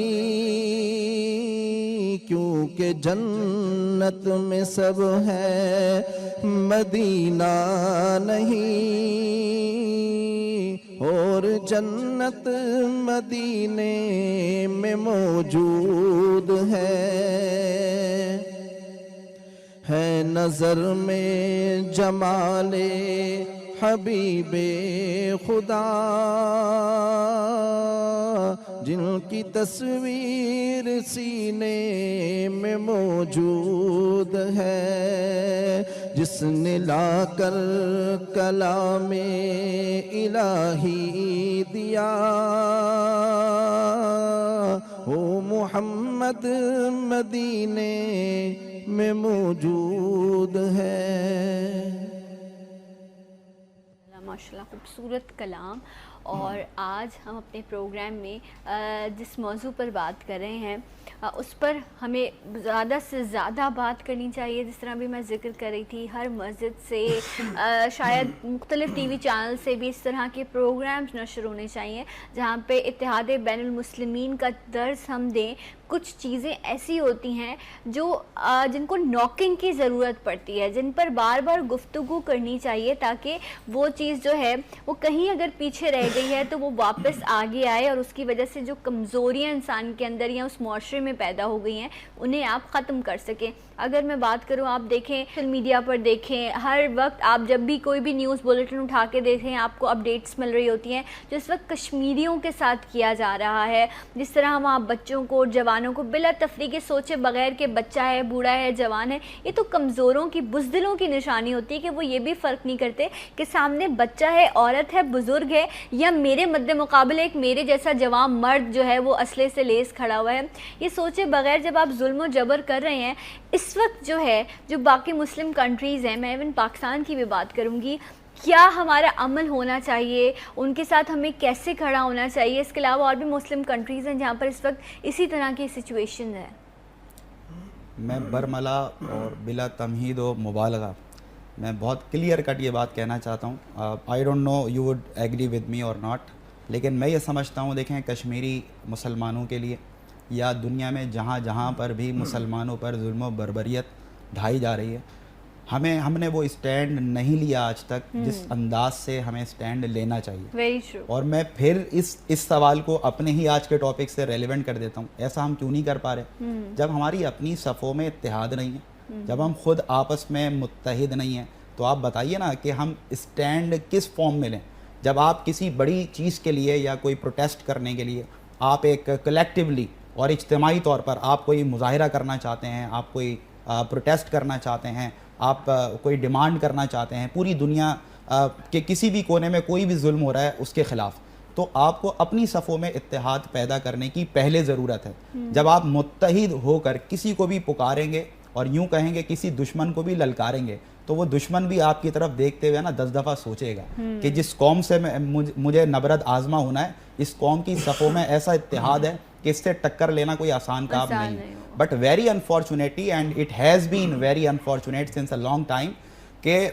کیونکہ جنت میں سب ہے, مدینہ نہیں. اور جنت مدینے میں موجود ہے نظر میں جمال حبیب خدا جن کی تصویر سینے میں موجود ہے، جس نے لا کر کلام الہی دیا، وہ محمد مدینے میں موجود ہے۔ ماشاءاللہ خوبصورت کلام۔ اور آج ہم اپنے پروگرام میں جس موضوع پر بات کر رہے ہیں اس پر ہمیں زیادہ سے زیادہ بات کرنی چاہیے۔ جس طرح بھی میں ذکر کر رہی تھی، ہر مسجد سے شاید مختلف ٹی وی چینل سے بھی اس طرح کے پروگرامز نشر ہونے چاہیے جہاں پہ اتحاد بین المسلمین کا درس ہم دیں۔ کچھ چیزیں ایسی ہوتی ہیں جو جن کو نوکنگ کی ضرورت پڑتی ہے، جن پر بار بار گفتگو کرنی چاہیے تاکہ وہ چیز جو ہے وہ کہیں اگر پیچھے رہ گئی ہے تو وہ واپس آگے آئے، اور اس کی وجہ سے جو کمزوریاں انسان کے اندر یا اس معاشرے میں پیدا ہو گئی ہیں انہیں آپ ختم کر سکیں۔ اگر میں بات کروں، آپ دیکھیں سوشل میڈیا پر، دیکھیں ہر وقت آپ جب بھی کوئی بھی نیوز بلیٹن اٹھا کے دیکھیں آپ کو اپڈیٹس مل رہی ہوتی ہیں جو اس وقت کشمیریوں کے ساتھ کیا جا رہا ہے۔ جس طرح ہم آپ بچوں کو، جوانوں کو بلا تفریق سوچے بغیر کہ بچہ ہے، بوڑھا ہے، جوان ہے، یہ تو کمزوروں کی، بزدلوں کی نشانی ہوتی ہے کہ وہ یہ بھی فرق نہیں کرتے کہ سامنے بچہ ہے، عورت ہے، بزرگ ہے، یا میرے مد مقابلے ایک میرے جیسا جوان مرد جو ہے وہ اسلحے سے لیس کھڑا ہوا ہے۔ یہ سوچے بغیر جب آپ ظلم و جبر کر رہے ہیں، اس وقت جو ہے جو باقی مسلم کنٹریز ہیں، میں ایون پاکستان کی بھی بات کروں گی، کیا ہمارا عمل ہونا چاہیے، ان کے ساتھ ہمیں کیسے کھڑا ہونا چاہیے؟ اس کے علاوہ اور بھی مسلم کنٹریز ہیں جہاں پر اس وقت اسی طرح کی سچویشن ہے۔ میں برملا اور بلا تمہید و مبالغہ میں بہت کلیئر کٹ یہ بات کہنا چاہتا ہوں، I don't know you would agree with me اور ناٹ، لیکن میں یہ سمجھتا ہوں، دیکھیں کشمیری مسلمانوں کے لیے یا دنیا میں جہاں جہاں پر بھی مسلمانوں پر ظلم و بربریت ڈھائی جا رہی ہے، ہم نے وہ اسٹینڈ نہیں لیا آج تک جس انداز سے ہمیں اسٹینڈ لینا چاہیے۔ Very true. اور میں پھر اس سوال کو اپنے ہی آج کے ٹاپک سے ریلیونٹ کر دیتا ہوں، ایسا ہم کیوں نہیں کر پا رہے؟ جب ہماری اپنی صفوں میں اتحاد نہیں ہے، جب ہم خود آپس میں متحد نہیں ہیں، تو آپ بتائیے نا کہ ہم اسٹینڈ کس فارم میں لیں؟ جب آپ کسی بڑی چیز کے لیے یا کوئی پروٹیسٹ کرنے کے لیے آپ ایک کلیکٹیولی اور اجتماعی طور پر آپ کوئی مظاہرہ کرنا چاہتے ہیں، آپ کوئی پروٹیسٹ کرنا چاہتے ہیں، آپ کوئی ڈیمانڈ کرنا چاہتے ہیں پوری دنیا کے کسی بھی کونے میں کوئی بھی ظلم ہو رہا ہے اس کے خلاف، تو آپ کو اپنی صفوں میں اتحاد پیدا کرنے کی پہلے ضرورت ہے۔ جب آپ متحد ہو کر کسی کو بھی پکاریں گے اور یوں کہیں گے کسی دشمن کو بھی للکاریں گے، تو وہ دشمن بھی آپ کی طرف دیکھتے ہوئے نا 10 دفعہ سوچے گا کہ جس قوم سے مجھے نبرد آزما ہونا ہے، اس قوم کی صفوں میں ایسا اتحاد ہے کہ اس سے ٹکر لینا کوئی آسان کام نہیں۔ But very unfortunately and it has been very unfortunate since a long time کہ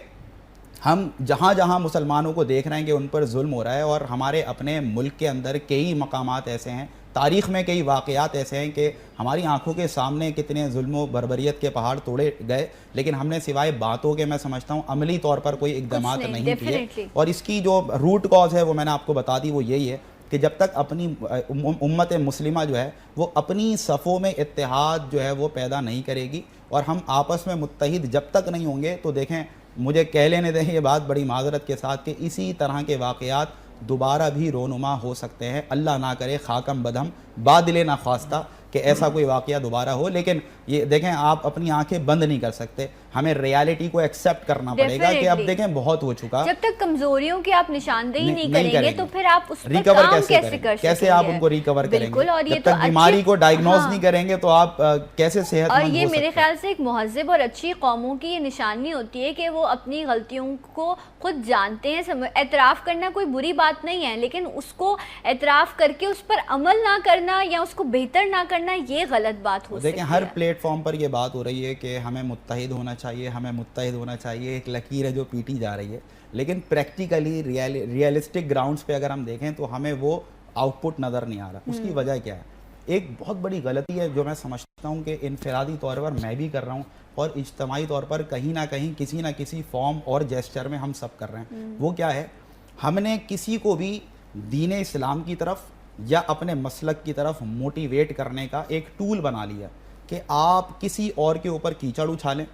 ہم جہاں جہاں مسلمانوں کو دیکھ رہے ہیں کہ ان پر ظلم ہو رہا ہے، اور ہمارے اپنے ملک کے اندر کئی مقامات ایسے ہیں، تاریخ میں کئی واقعات ایسے ہیں کہ ہماری آنکھوں کے سامنے کتنے ظلم و بربریت کے پہاڑ توڑے گئے، لیکن ہم نے سوائے باتوں کے، میں سمجھتا ہوں عملی طور پر کوئی اقدامات نہیں کیے۔ اور اس کی جو روٹ کاز ہے وہ میں نے آپ کو بتا دی، وہ یہی ہے کہ جب تک اپنی امت مسلمہ جو ہے وہ اپنی صفوں میں اتحاد جو ہے وہ پیدا نہیں کرے گی، اور ہم آپس میں متحد جب تک نہیں ہوں گے، تو دیکھیں مجھے کہہ لینے دیں یہ بات بڑی معذرت کے ساتھ کہ اسی طرح کے واقعات دوبارہ بھی رونما ہو سکتے ہیں۔ اللہ نہ کرے، خاکم بدہم، بادل نہ خواستہ کہ ایسا کوئی واقعہ دوبارہ ہو، لیکن یہ دیکھیں آپ اپنی آنکھیں بند نہیں کر سکتے، ہمیں ریالٹی کو ایکسیپٹ کرنا پڑے گا کہ اب دیکھیں بہت ہو چکا۔ جب تک کمزوریوں کی آپ نشاندہی نہیں کریں گے تو پھر آپ اس پر کام کیسے کر سکیں گے؟ کیسے آپ ان کو ریکور کریں گے؟ جب تک بیماری کو ڈائگنوز نہیں کریں گے تو آپ کیسے صحت مند ہو سکتے ہیں؟ اور یہ میرے خیال سے ایک مہذب اور اچھی قوموں کی یہ نشانی ہوتی ہے کہ وہ اپنی غلطیوں کو خود جانتے ہیں۔ اعتراف کرنا کوئی بری بات نہیں ہے، لیکن اس کو اعتراف کر کے اس پر عمل نہ کرنا یا اس کو بہتر نہ کرنا یہ غلط بات ہو سکتی ہے۔ دیکھیں ہر پلیٹ فارم پر یہ بات ہو رہی ہے کہ ہمیں متحد ہونا چاہیے، ہمیں متحد ہونا چاہیے، ایک لکیر ہے جو پیٹی جا رہی ہے، لیکن پریکٹیکلی ریئلسٹک گراؤنڈز پہ اگر ہم دیکھیں تو ہمیں وہ آؤٹ پٹ نظر نہیں آ رہا۔ اس کی وجہ کیا ہے؟ ایک بہت بڑی غلطی ہے جو میں سمجھتا ہوں کہ انفرادی طور پر میں بھی کر رہا ہوں اور اجتماعی طور پر کہیں نہ کہیں کسی نہ کسی فارم اور جیسچر میں ہم سب کر رہے ہیں۔ وہ کیا ہے؟ ہم نے کسی کو بھی دین اسلام کی طرف یا اپنے مسلک کی طرف موٹیویٹ کرنے کا ایک ٹول بنا لیا کہ آپ کسی اور کے اوپر کیچڑ اچھالیں،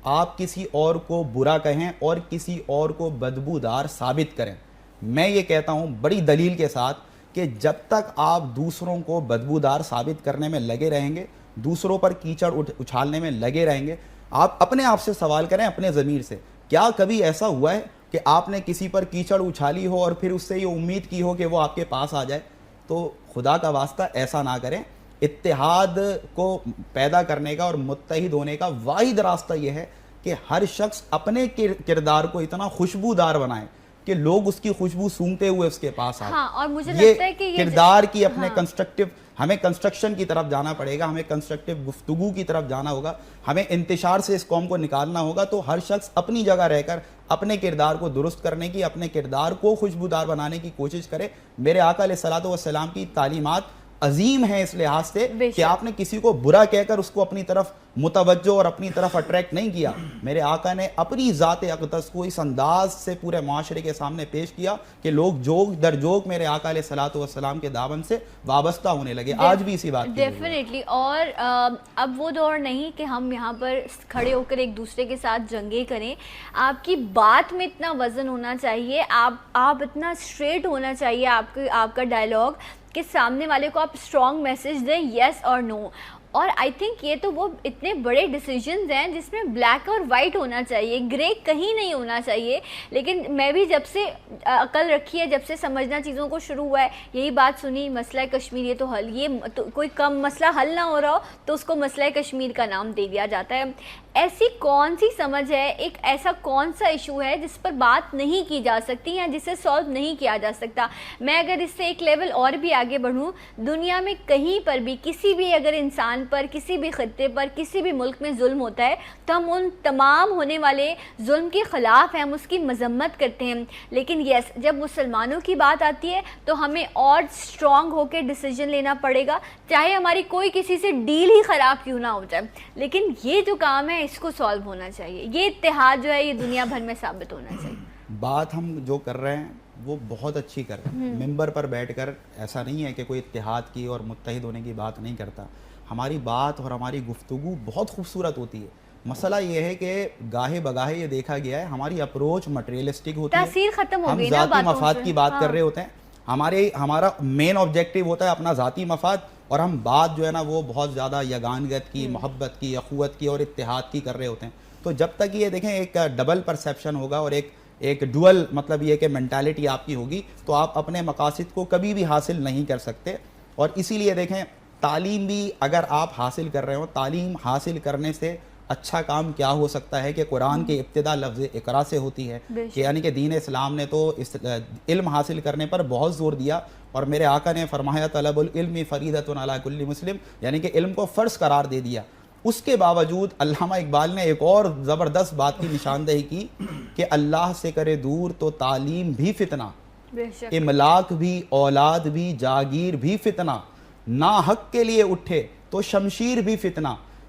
آپ کسی اور کو برا کہیں اور کسی اور کو بدبودار ثابت کریں. میں یہ کہتا ہوں بڑی دلیل کے ساتھ کہ جب تک آپ دوسروں کو بدبودار ثابت کرنے میں لگے رہیں گے, دوسروں پر کیچڑ اچھالنے میں لگے رہیں گے, آپ اپنے آپ سے سوال کریں, اپنے ضمیر سے, کیا کبھی ایسا ہوا ہے کہ آپ نے کسی پر کیچڑ اچھالی ہو اور پھر اس سے یہ امید کی ہو کہ وہ آپ کے پاس آ جائے؟ تو خدا کا واسطہ ایسا نہ کریں. اتحاد کو پیدا کرنے کا اور متحد ہونے کا واحد راستہ یہ ہے کہ ہر شخص اپنے کردار کو اتنا خوشبودار بنائے کہ لوگ اس کی خوشبو سونگتے ہوئے اس کے پاس آئیں. ہاں, اور مجھے لگتا ہے کہ یہ کردار کی اپنے کنسٹرکٹیو, ہمیں کنسٹرکشن کی طرف جانا پڑے گا, ہمیں کنسٹرکٹیو گفتگو کی طرف جانا ہوگا, ہمیں انتشار سے اس قوم کو نکالنا ہوگا. تو ہر شخص اپنی جگہ رہ کر اپنے کردار کو درست کرنے کی, اپنے کردار کو خوشبودار بنانے کی کوشش کرے. میرے آقا علیہ الصلوۃ والسلام کی تعلیمات عظیم ہیں اس لحاظ سے کہ آپ نے کسی کو برا کہہ کر اس کو اپنی طرف متوجہ اور اپنی طرف اٹریکٹ نہیں کیا. میرے آقا نے اپنی ذات اقدس کو اس انداز سے پورے معاشرے کے سامنے پیش کیا کہ لوگ جوگ در جوگ میرے آقا علیہ الصلوۃ والسلام کے دامن سے وابستہ ہونے لگے. آج بھی اسی بات کی ڈیفینیٹلی. اور اب وہ دور نہیں کہ ہم یہاں پر کھڑے ہو کر ایک دوسرے کے ساتھ جنگیں کریں. آپ کی بات میں اتنا وزن ہونا چاہیے, آپ اتنا اسٹریٹ ہونا چاہیے آپ کا ڈائلاگ کہ سامنے والے کو آپ اسٹرانگ میسج دیں, یس اور نو. اور آئی تھنک یہ تو وہ اتنے بڑے ڈیسیجنز ہیں جس میں بلیک اور وائٹ ہونا چاہیے, گرے کہیں نہیں ہونا چاہیے. لیکن میں بھی جب سے عقل رکھی ہے, جب سے سمجھنا چیزوں کو شروع ہوا ہے, یہی بات سنی, مسئلہ کشمیر یہ تو حل, یہ تو کوئی کم مسئلہ حل نہ ہو رہا ہو تو اس کو مسئلہ کشمیر کا نام دے دیا جاتا ہے. ایسی کون سی سمجھ ہے, ایک ایسا کون سا ایشو ہے جس پر بات نہیں کی جا سکتی یا جسے سالو نہیں کیا جا سکتا؟ میں اگر اس سے ایک لیول اور بھی آگے بڑھوں, دنیا میں کہیں پر بھی کسی بھی اگر انسان پر, کسی بھی خطے پر, کسی بھی ملک میں ظلم ہوتا ہے تو ہم ان تمام ہونے والے ظلم کے خلاف ہیں, ہم اس کی مذمت کرتے ہیں. لیکن یس, جب مسلمانوں کی بات آتی ہے تو ہمیں اور اسٹرانگ ہو کے ڈیسیجن لینا پڑے گا, چاہے ہماری کوئی کسی سے ڈیل ہی خراب کیوں نہ ہو جائے. لیکن یہ جو کام ہے اس کو سالو ہونا چاہیے, یہ اتحاد جو ہے یہ دنیا بھر میں ثابت ہونا چاہیے. بات ہم جو کر رہے ہیں وہ بہت اچھی کر رہے ہیں. ممبر پر بیٹھ کر ایسا نہیں ہے کہ کوئی اتحاد کی اور متحد ہونے کی بات نہیں کرتا. ہماری بات اور ہماری گفتگو بہت خوبصورت ہوتی ہے. مسئلہ یہ ہے کہ گاہے بگاہے یہ دیکھا گیا ہے ہماری اپروچ مٹیریلسٹک ہوتی ہے, تاثیر ختم ہو ہم گئی نا ذاتی مفاد کی بات کر رہے ہوتے ہیں. ہمارا مین آبجیکٹیو ہوتا ہے اپنا ذاتی مفاد, اور ہم بات جو ہے نا وہ بہت زیادہ یگانگت کی, محبت کی, اخوت کی اور اتحاد کی کر رہے ہوتے ہیں. تو جب تک یہ دیکھیں ایک ڈبل پرسیپشن ہوگا اور ایک ڈوئل مطلب یہ کہ مینٹالٹی آپ کی ہوگی تو آپ اپنے مقاصد کو کبھی بھی حاصل نہیں کر سکتے. اور اسی لیے دیکھیں تعلیم بھی اگر آپ حاصل کر رہے ہو, تعلیم حاصل کرنے سے اچھا کام کیا ہو سکتا ہے کہ قرآن کی ابتدا لفظ اقرا سے ہوتی ہے, کہ یعنی کہ دین اسلام نے تو علم حاصل کرنے پر بہت زور دیا, اور میرے آقا نے فرمایا طلب العلم فریضۃ علی کل مسلم, یعنی کہ علم کو فرض قرار دے دیا. اس کے باوجود علامہ اقبال نے ایک اور زبردست بات کی نشاندہی کی کہ اللہ سے کرے دور تو تعلیم بھی فتنہ, املاک بھی, اولاد بھی, جاگیر بھی فتنہ, نا حق کے لیے اٹھے تو شمشیر بھی فتنہ,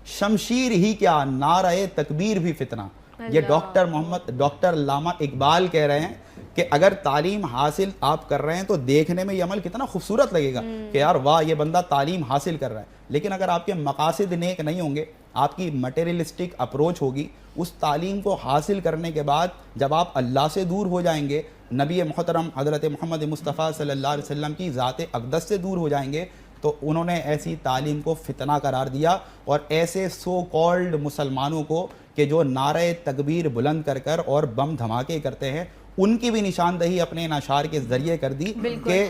شمشیر ہی کیا نعرہ تکبیر بھی فتنہ. یہ ڈاکٹر علامہ اقبال کہہ رہے ہیں کہ اگر تعلیم حاصل آپ کر رہے ہیں تو دیکھنے میں یہ عمل کتنا خوبصورت لگے گا کہ یار واہ یہ بندہ تعلیم حاصل کر رہا ہے. لیکن اگر آپ کے مقاصد نیک نہیں ہوں گے, آپ کی مٹیریلسٹک اپروچ ہوگی, اس تعلیم کو حاصل کرنے کے بعد جب آپ اللہ سے دور ہو جائیں گے, نبی محترم حضرت محمد مصطفیٰ صلی اللہ علیہ وسلم کی ذات اقدس سے دور ہو جائیں گے, تو انہوں نے ایسی تعلیم کو فتنہ قرار دیا. اور ایسے سو کالڈ مسلمانوں کو کہ جو نعرہ تکبیر بلند کر اور بم دھماکے کرتے ہیں, ان کی بھی نشاندہی اپنے نشار کے ذریعے کر دی کہ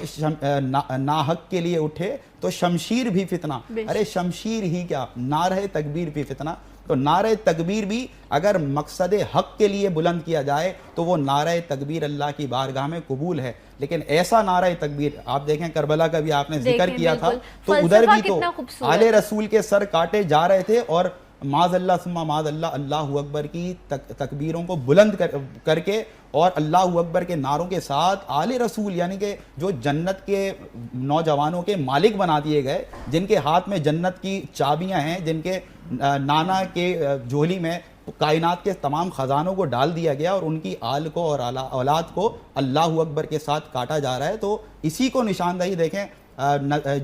ناحق کے لیے اٹھے تو شمشیر بھی فتنہ. ارے شمشیر ہی کیا, نعرہ تکبیر بھی فتنہ. تو نعرہ تکبیر بھی اگر مقصد حق کے لیے بلند کیا جائے تو وہ نعرہ تکبیر اللہ کی بارگاہ میں قبول ہے. لیکن ایسا نعرہ تکبیر آپ دیکھیں, کربلا کا بھی آپ نے ذکر کیا تھا, تو ادھر بھی تو آل رسول کے سر کاٹے جا رہے تھے, اور معاذ اللہ ثم معاذ اللہ, اللہ اکبر کی تکبیروں کو بلند کر کے اور اللہ اکبر کے نعروں کے ساتھ آل رسول یعنی کہ جو جنت کے نوجوانوں کے مالک بنا دیے گئے, جن کے ہاتھ میں جنت کی چابیاں ہیں, جن کے نانا کے جھولی میں کائنات کے تمام خزانوں کو ڈال دیا گیا, اور ان کی آل کو اور اولاد کو اللہ اکبر کے ساتھ کاٹا جا رہا ہے. تو اسی کو نشاندہی دیکھیں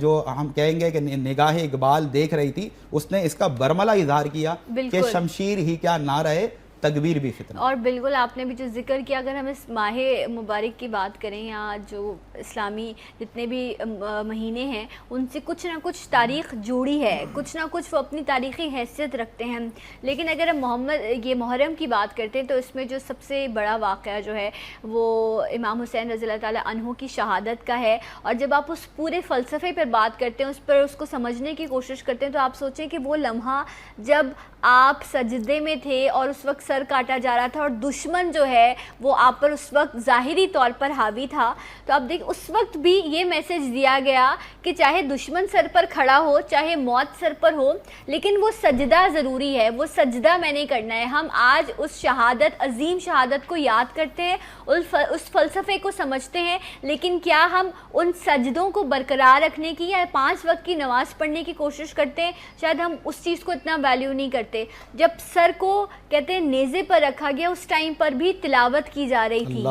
جو ہم کہیں گے کہ نگاہ اقبال دیکھ رہی تھی، اس نے اس کا برملا اظہار کیا کہ شمشیر ہی کیا نہ رہے تکبیر بھی فتنہ. اور بالکل آپ نے بھی جو ذکر کیا، اگر ہم اس ماہ مبارک کی بات کریں یا جو اسلامی جتنے بھی مہینے ہیں ان سے کچھ نہ کچھ تاریخ جوڑی ہے، کچھ نہ کچھ وہ اپنی تاریخی حیثیت رکھتے ہیں. لیکن اگر ہم یہ محرم کی بات کرتے ہیں تو اس میں جو سب سے بڑا واقعہ جو ہے وہ امام حسین رضی اللہ تعالیٰ عنہ کی شہادت کا ہے. اور جب آپ اس پورے فلسفے پر بات کرتے ہیں، اس پر اس کو سمجھنے کی کوشش کرتے ہیں، تو آپ سوچیں کہ وہ لمحہ جب آپ سجدے میں تھے اور اس وقت سر کاٹا جا رہا تھا اور دشمن جو ہے وہ آپ پر اس وقت ظاہری طور پر حاوی تھا، تو آپ دیکھ اس وقت بھی یہ میسج دیا گیا کہ چاہے دشمن سر پر کھڑا ہو، چاہے موت سر پر ہو، لیکن وہ سجدہ ضروری ہے، وہ سجدہ میں نے کرنا ہے. ہم آج اس شہادت، عظیم شہادت کو یاد کرتے ہیں، اس فلسفے کو سمجھتے ہیں، لیکن کیا ہم ان سجدوں کو برقرار رکھنے کی یا 5 وقت کی نماز پڑھنے کی کوشش کرتے ہیں؟ شاید ہم اس چیز کو اتنا ویلیو نہیں کرتے. جب سر کو کہتے ہیں نیزے پر رکھا گیا، اس ٹائم پر بھی تلاوت کی جا رہی تھی.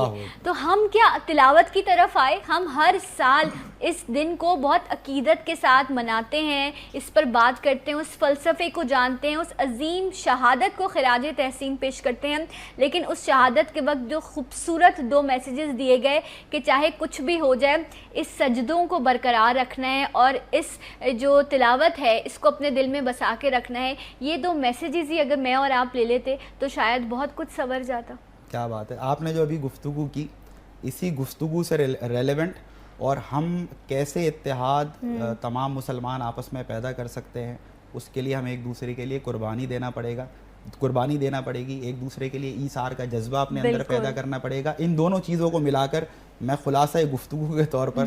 تو ہم کیا تلاوت کی طرف آئے؟ ہم ہر سال اس دن کو بہت عقیدت کے ساتھ مناتے ہیں، اس پر بات کرتے ہیں، اس فلسفے کو جانتے ہیں، اس عظیم شہادت کو خراج تحسین پیش کرتے ہیں. لیکن اس شہادت کے وقت جو خوبصورت 2 میسیجز دیے گئے کہ چاہے کچھ بھی ہو جائے، اس سجدوں کو برقرار رکھنا ہے اور اس جو تلاوت ہے اس کو اپنے دل میں بسا کے رکھنا ہے. یہ 2 میسیجز ہی اگر میں اور آپ لے لیتے تو شاید بہت کچھ سنور جاتا. کیا بات ہے. آپ نے جو ابھی گفتگو کی، اسی گفتگو سے ریلیونٹ اور ہم کیسے اتحاد تمام مسلمان آپس میں پیدا کر سکتے ہیں، اس کے لیے ہمیں ایک دوسرے کے لیے قربانی دینا پڑے گی، ایک دوسرے کے لیے ایثار کا جذبہ اپنے اندر پیدا کرنا پڑے گا. ان دونوں چیزوں کو ملا کر میں خلاصہ گفتگو کے طور پر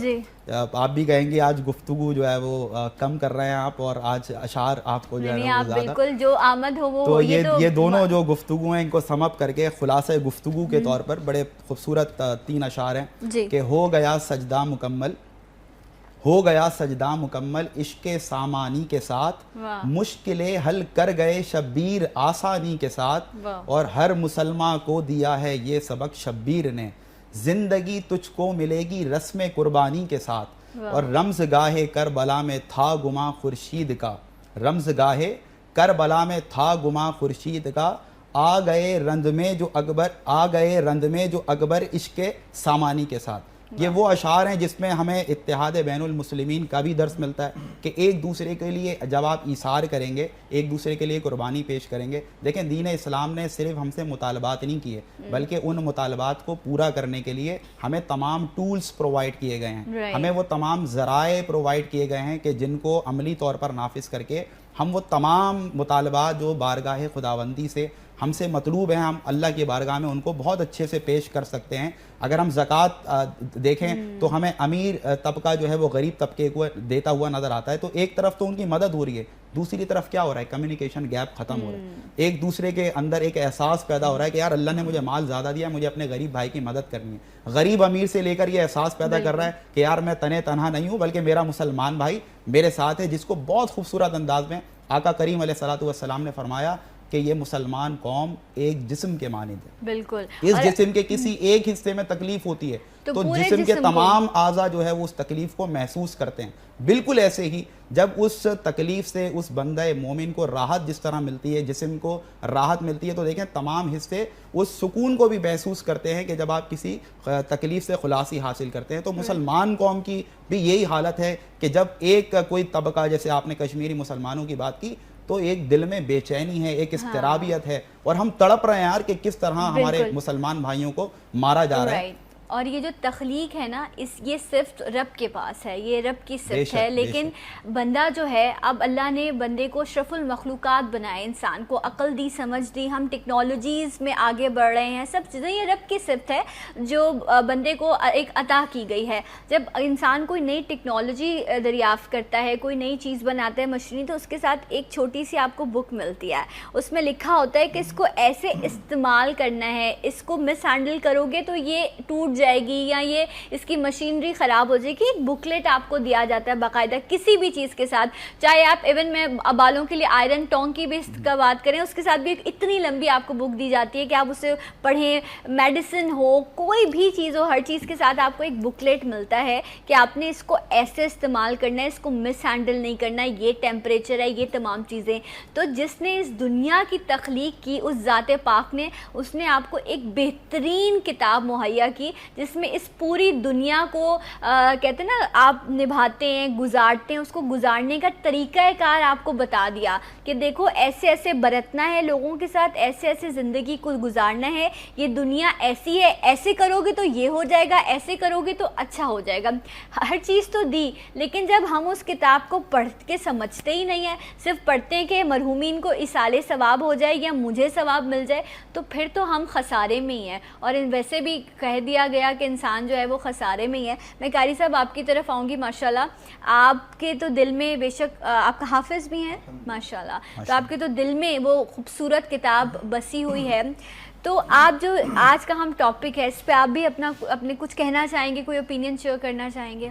آپ بھی کہیں گے آج گفتگو جو ہے وہ کم کر رہے ہیں آپ، اور آج اشعار آپ کو جو ہے وہ زیادہ، بالکل جو آمد ہو وہ. تو یہ دونوں جو گفتگو ہیں ان کو سم اپ کر کے خلاصہ گفتگو کے طور پر بڑے خوبصورت 3 اشعار ہیں کہ ہو گیا سجدہ مکمل عشق سامانی کے ساتھ، مشکلیں حل کر گئے شبیر آسانی کے ساتھ، اور ہر مسلمان کو دیا ہے یہ سبق شبیر نے، زندگی تجھ کو ملے گی رسم قربانی کے ساتھ، اور رمز گاہے کربلا میں تھا گما خورشید کا، آ گئے رند میں جو اکبر عشق سامانی کے ساتھ. یہ وہ اشعار ہیں جس میں ہمیں اتحاد بین المسلمین کا بھی درس ملتا ہے کہ ایک دوسرے کے لیے جب آپ ایثار کریں گے، ایک دوسرے کے لیے قربانی پیش کریں گے. دیکھیں دین اسلام نے صرف ہم سے مطالبات نہیں کیے، بلکہ ان مطالبات کو پورا کرنے کے لیے ہمیں تمام ٹولز پرووائڈ کیے گئے ہیں، ہمیں وہ تمام ذرائع پرووائڈ کیے گئے ہیں کہ جن کو عملی طور پر نافذ کر کے ہم وہ تمام مطالبات جو بارگاہ خداوندی سے ہم سے مطلوب ہیں، ہم اللہ کی بارگاہ میں ان کو بہت اچھے سے پیش کر سکتے ہیں. اگر ہم زکوٰۃ دیکھیں تو ہمیں امیر طبقہ جو ہے وہ غریب طبقے کو دیتا ہوا نظر آتا ہے، تو ایک طرف تو ان کی مدد ہو رہی ہے، دوسری طرف کیا ہو رہا ہے، کمیونیکیشن گیپ ختم ہو رہا ہے. ایک دوسرے کے اندر ایک احساس پیدا ہو رہا ہے کہ یار اللہ نے مجھے مال زیادہ دیا، مجھے اپنے غریب بھائی کی مدد کرنی ہے. غریب امیر سے لے کر یہ احساس پیدا کر رہا ہے کہ یار میں تنہا نہیں ہوں، بلکہ میرا مسلمان بھائی میرے ساتھ ہے، جس کو بہت خوبصورت انداز میں آقا کریم علیہ الصلوۃ والسلام نے فرمایا کہ یہ مسلمان قوم ایک جسم کے مانند ہے. بالکل. اس جسم کے کسی ایک حصے میں تکلیف ہوتی ہے تو جسم کے تمام اعضاء جو ہے وہ اس تکلیف کو محسوس کرتے ہیں. بالکل ایسے ہی جب اس تکلیف سے اس بندہ مومن کو راحت جس طرح ملتی ہے، جسم کو راحت ملتی ہے، تو دیکھیں تمام حصے اس سکون کو بھی محسوس کرتے ہیں کہ جب آپ کسی تکلیف سے خلاصی حاصل کرتے ہیں. تو مسلمان قوم کی بھی یہی حالت ہے کہ جب ایک کوئی طبقہ، جیسے آپ نے کشمیری مسلمانوں کی بات کی، تو ایک دل میں بے چینی ہے، ایک اضطرابیت ہے، اور ہم تڑپ رہے ہیں یار کہ کس طرح ہمارے مسلمان بھائیوں کو مارا جا رہا ہے. اور یہ جو تخلیق ہے نا، یہ صرف رب کے پاس ہے، یہ رب کی صفت ہے. لیکن بندہ جو ہے، اب اللہ نے بندے کو اشرف المخلوقات بنائے، انسان کو عقل دی، سمجھ دی، ہم ٹیکنالوجیز میں آگے بڑھ رہے ہیں، سب چیزیں یہ رب کی صفت ہے جو بندے کو ایک عطا کی گئی ہے. جب انسان کوئی نئی ٹیکنالوجی دریافت کرتا ہے، کوئی نئی چیز بناتا ہے مشینی، تو اس کے ساتھ ایک چھوٹی سی آپ کو بک ملتی ہے، اس میں لکھا ہوتا ہے کہ اس کو ایسے استعمال کرنا ہے، اس کو مس ہینڈل کرو گے تو یہ ٹوٹ جائے گی یا یہ اس کی مشینری خراب ہو جائے گی. ایک بکلیٹ آپ کو دیا جاتا ہے باقاعدہ کسی بھی چیز کے ساتھ, چاہے آپ ایون میں بالوں کے لیے آئرن ٹونگ کی بھی اس کا بات کریں, اس کے ساتھ بھی ایک اتنی لمبی آپ کو بک دی جاتی ہے کہ آپ اسے پڑھیں. میڈیسن ہو, کوئی بھی چیز ہو, ہر چیز کے ساتھ آپ کو ایک بکلیٹ ملتا ہے کہ آپ نے اس کو ایسے استعمال کرنا ہے, اس کو مس ہینڈل نہیں کرنا ہے, یہ ٹیمپریچر ہے, یہ تمام چیزیں. تو جس نے اس دنیا کی تخلیق کی, اس ذات پاک نے, اس نے آپ کو ایک بہترین کتاب مہیا کی جس میں اس پوری دنیا کو کہتے ہیں نا آپ نبھاتے ہیں, گزارتے ہیں, اس کو گزارنے کا طریقہ کار آپ کو بتا دیا کہ دیکھو ایسے ایسے برتنا ہے لوگوں کے ساتھ, ایسے ایسے زندگی کو گزارنا ہے, یہ دنیا ایسی ہے, ایسے کرو گے تو یہ ہو جائے گا, ایسے کرو گے تو اچھا ہو جائے گا. ہر چیز تو دی, لیکن جب ہم اس کتاب کو پڑھ کے سمجھتے ہی نہیں ہیں, صرف پڑھتے ہیں کہ مرحومین کو اصالے ثواب ہو جائے یا مجھے ثواب مل جائے, تو پھر تو ہم خسارے میں ہی ہیں. اور ویسے بھی کہہ دیا گیا کہ انسان جو ہے وہ خسارے میں ہی ہے. میں قاری صاحب آپ کی طرف آؤں گی. ماشاءاللہ آپ کے تو دل میں بے شک آپ کا حافظ بھی ہیں ماشاءاللہ, تو آپ کے تو دل میں وہ خوبصورت کتاب بسی ہوئی ہے. تو آپ جو آج کا ہم ٹاپک ہے اس پہ آپ بھی اپنے کچھ کہنا چاہیں گے, کوئی اوپینین شیئر کرنا چاہیں گے؟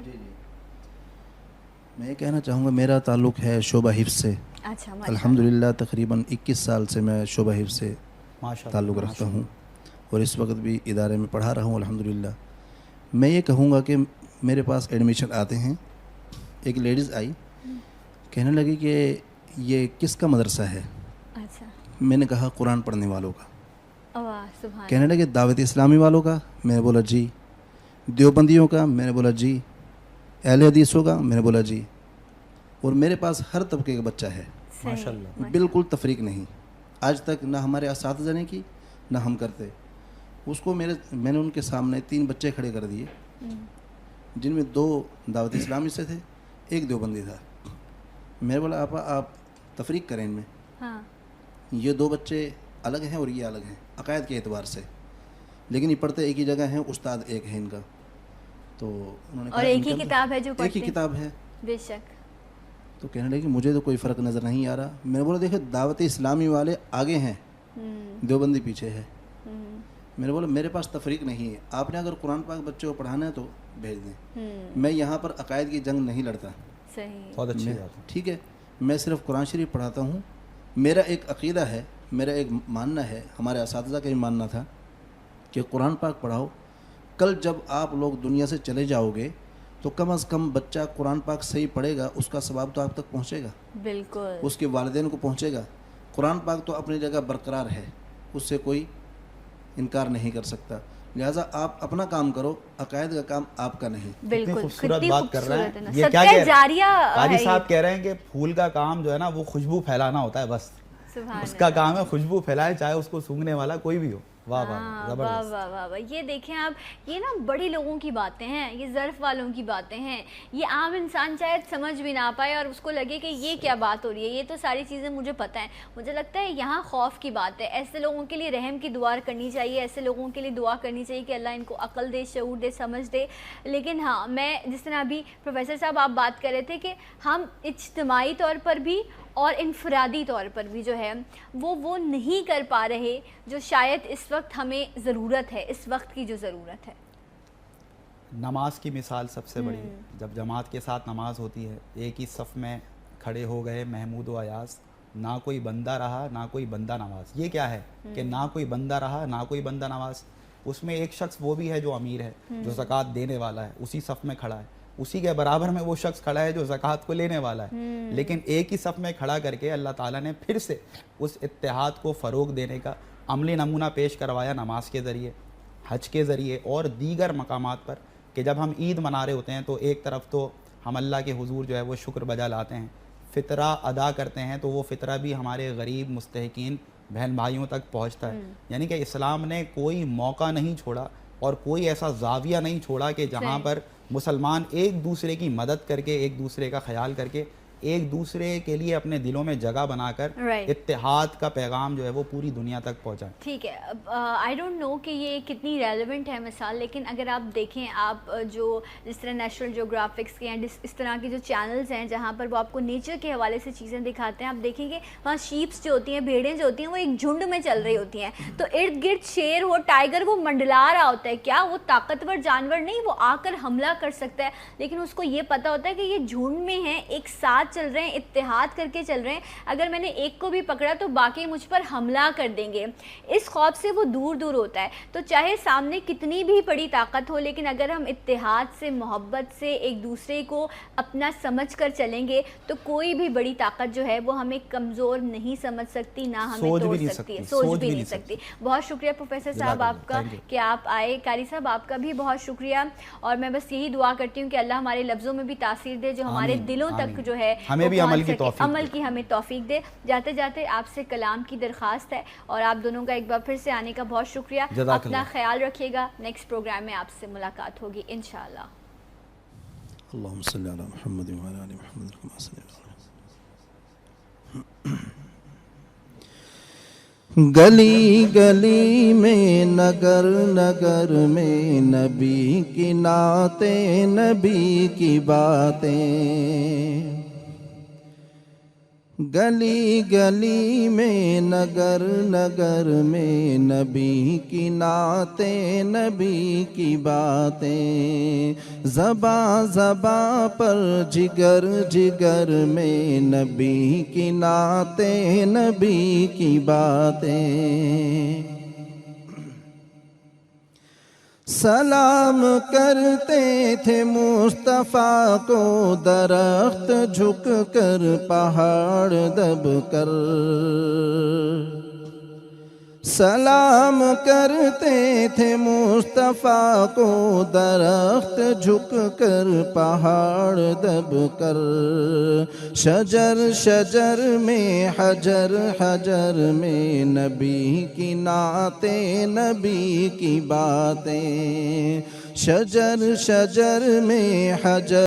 میں یہ کہنا چاہوں گا, میرا تعلق ہے شعبہ حفظ سے. اچھا, الحمدللہ تقریباً 21 سال سے میں شعبہ حفظ سے تعلق رکھتا ہوں اور اس وقت بھی ادارے میں پڑھا رہا ہوں الحمدللہ. میں یہ کہوں گا کہ میرے پاس ایڈمیشن آتے ہیں, ایک لیڈیز آئی, کہنے لگی کہ یہ کس کا مدرسہ ہے؟ اچھا, میں نے کہا قرآن پڑھنے والوں کا. واہ سبحان. کہنے لگے دعوت اسلامی والوں کا؟ میں نے بولا جی. دیوبندیوں کا؟ میں نے بولا جی. اہل حدیثوں کا؟ میں نے بولا جی. اور میرے پاس ہر طبقے کا بچہ ہے ماشاءاللہ, بالکل تفریق نہیں. آج تک نہ ہمارے اساتذہ نے کی نہ ہم کرتے. اس کو میں نے ان کے سامنے 3 بچے کھڑے کر دیے, جن میں 2 دعوت اسلامی سے تھے, ایک دیوبندی تھا. میں نے بولا آپ تفریق کریں ان میں. ہاں, یہ 2 بچے الگ ہیں اور یہ الگ ہیں عقائد کے اعتبار سے, لیکن یہ پڑھتے ایک ہی جگہ ہیں, استاد ایک ہے ان کا. تو انہوں نے کہا اور ایک ہی کتاب ہے جو پڑھتے ایک ہی کتاب ہے. بے شک. تو کہنے لگے کہ مجھے تو کوئی فرق نظر نہیں آ رہا. میں نے بولا دیکھو دعوت اسلامی والے آگے ہیں, دیوبندی پیچھے ہے. میں نے بولا میرے پاس تفریق نہیں ہے, آپ نے اگر قرآن پاک بچوں کو پڑھانا ہے تو بھیج دیں. میں یہاں پر عقائد کی جنگ نہیں لڑتا. صحیح, بہت اچھی بات ہے. ٹھیک ہے, میں صرف قرآن شریف پڑھاتا ہوں. میرا ایک عقیدہ ہے, میرا ایک ماننا ہے, ہمارے اساتذہ کا بھی ماننا تھا کہ قرآن پاک پڑھاؤ. کل جب آپ لوگ دنیا سے چلے جاؤ گے تو کم از کم بچہ قرآن پاک صحیح پڑھے گا, اس کا ثواب تو آپ تک پہنچے گا, بالکل, اس کے والدین کو پہنچے گا. قرآن پاک تو اپنی جگہ برقرار ہے, اس سے کوئی انکار نہیں کر سکتا. لہٰذا آپ اپنا کام کرو, عقائد کا کام آپ کا نہیں. بالکل. خوبصورت بات کر رہے ہیں. یہ صدقہ کیا جاریہ قاری صاحب کہہ رہے ہیں کہ پھول کا کام جو ہے نا وہ خوشبو پھیلانا ہوتا ہے, بس اس کا کام ہے خوشبو پھیلائے, چاہے اس کو سونگھنے والا کوئی بھی ہو. واہ واہ, زبردست. واہ واہ واہ. یہ دیکھیں آپ, یہ نا بڑی لوگوں کی باتیں ہیں, یہ ظرف والوں کی باتیں ہیں. یہ عام انسان شاید سمجھ بھی نہ پائے اور اس کو لگے کہ یہ کیا بات ہو رہی ہے, یہ تو ساری چیزیں مجھے پتہ ہیں. مجھے لگتا ہے یہاں خوف کی بات ہے. ایسے لوگوں کے لیے رحم کی دعا کرنی چاہیے, ایسے لوگوں کے لیے دعا کرنی چاہیے کہ اللہ ان کو عقل دے, شعور دے, سمجھ دے. لیکن ہاں, میں جس طرح ابھی پروفیسر صاحب آپ بات کر رہے تھے کہ ہم اجتماعی طور پر بھی اور انفرادی طور پر بھی جو ہے وہ نہیں کر پا رہے جو شاید اس وقت ہمیں ضرورت ہے, اس وقت کی جو ضرورت ہے. نماز کی مثال سب سے بڑی, جب جماعت کے ساتھ نماز ہوتی ہے, ایک ہی صف میں کھڑے ہو گئے محمود و ایاز, نہ کوئی بندہ رہا نہ کوئی بندہ نواز. یہ کیا ہے کہ نہ کوئی بندہ رہا نہ کوئی بندہ نواز. اس میں ایک شخص وہ بھی ہے جو امیر ہے, جو زکوٰۃ دینے والا ہے, اسی صف میں کھڑا ہے. اسی کے برابر میں وہ شخص کھڑا ہے جو زکوٰۃ کو لینے والا ہے. لیکن ایک ہی صف میں کھڑا کر کے اللہ تعالیٰ نے پھر سے اس اتحاد کو فروغ دینے کا عملی نمونہ پیش کروایا نماز کے ذریعے, حج کے ذریعے اور دیگر مقامات پر, کہ جب ہم عید منا رہے ہوتے ہیں تو ایک طرف تو ہم اللہ کے حضور جو ہے وہ شکر بجا لاتے ہیں, فطرہ ادا کرتے ہیں, تو وہ فطرہ بھی ہمارے غریب مستحقین بہن بھائیوں تک پہنچتا ہے. یعنی کہ اسلام نے کوئی موقع نہیں چھوڑا اور کوئی ایسا زاویہ نہیں چھوڑا کہ جہاں پر مسلمان ایک دوسرے کی مدد کر کے, ایک دوسرے کا خیال کر کے ایک دوسرے کے لیے اپنے دلوں میں جگہ بنا کر اتحاد کا پیغام جو ہے وہ پوری دنیا تک پہنچائیں. ٹھیک ہے. آئی ڈونٹ نو کہ یہ کتنی ریلیونٹ ہے مثال, لیکن اگر آپ دیکھیں, آپ جو جس طرح نیشنل جیوگرافکس کے ہیں, اس طرح کے جو چینلز ہیں جہاں پر وہ آپ کو نیچر کے حوالے سے چیزیں دکھاتے ہیں, آپ دیکھیں گے وہاں شیپس جو ہوتی ہیں, بھیڑیں جو ہوتی ہیں, وہ ایک جھنڈ میں چل رہی ہوتی ہیں. تو ارد گرد شیر ہو, ٹائیگر, وہ منڈلا رہا ہوتا ہے. کیا وہ طاقتور جانور نہیں, وہ آ کر حملہ کر سکتا ہے, لیکن اس کو یہ پتا ہوتا ہے کہ یہ جھنڈ میں ہیں, ایک ساتھ چل رہے ہیں, اتحاد کر کے چل رہے ہیں. اگر میں نے ایک کو بھی پکڑا تو باقی مجھ پر حملہ کر دیں گے. اس خوف سے وہ دور دور ہوتا ہے. تو چاہے سامنے کتنی بھی بڑی طاقت ہو, لیکن اگر ہم اتحاد سے, محبت سے ایک دوسرے کو اپنا سمجھ کر چلیں گے تو کوئی بھی بڑی طاقت جو ہے وہ ہمیں کمزور نہیں سمجھ سکتی, نہ ہمیں توڑ سکتی ہے, سوچ بھی نہیں سکتی. بہت شکریہ پروفیسر صاحب آپ کا کہ آپ آئے. قاری صاحب آپ کا بھی بہت شکریہ, اور میں بس یہی دعا کرتی ہوں کہ اللہ ہمارے لفظوں میں بھی تاثیر دے, جو ہمارے دلوں تک جو ہے ہمیں بھی عمل کی ہمیں توفیق دے. جاتے جاتے آپ سے کلام کی درخواست ہے, اور آپ دونوں کا ایک بار پھر سے آنے کا بہت شکریہ. اپنا خیال رکھیے گا, نیکسٹ پروگرام میں آپ سے ملاقات ہوگی انشاءاللہ. اللہم صلی علی محمد و علی آل محمد کما صلیت. گلی گلی میں, نگر نگر میں, نبی کی نعتیں, نبی کی باتیں. گلی گلی میں, نگر نگر میں, نبی کی نعتیں, نبی کی باتیں. زباں زباں پر, جگر جگر میں, نبی کی نعتیں, نبی کی باتیں. سلام کرتے تھے مصطفیٰ کو, درخت جھک کر, پہاڑ دب کر. سلام کرتے تھے مصطفیٰ کو, درخت جھک کر, پہاڑ دب کر. شجر شجر میں, حجر حجر میں, نبی کی نعتیں, نبی کی باتیں. شجر شجر میں, حجر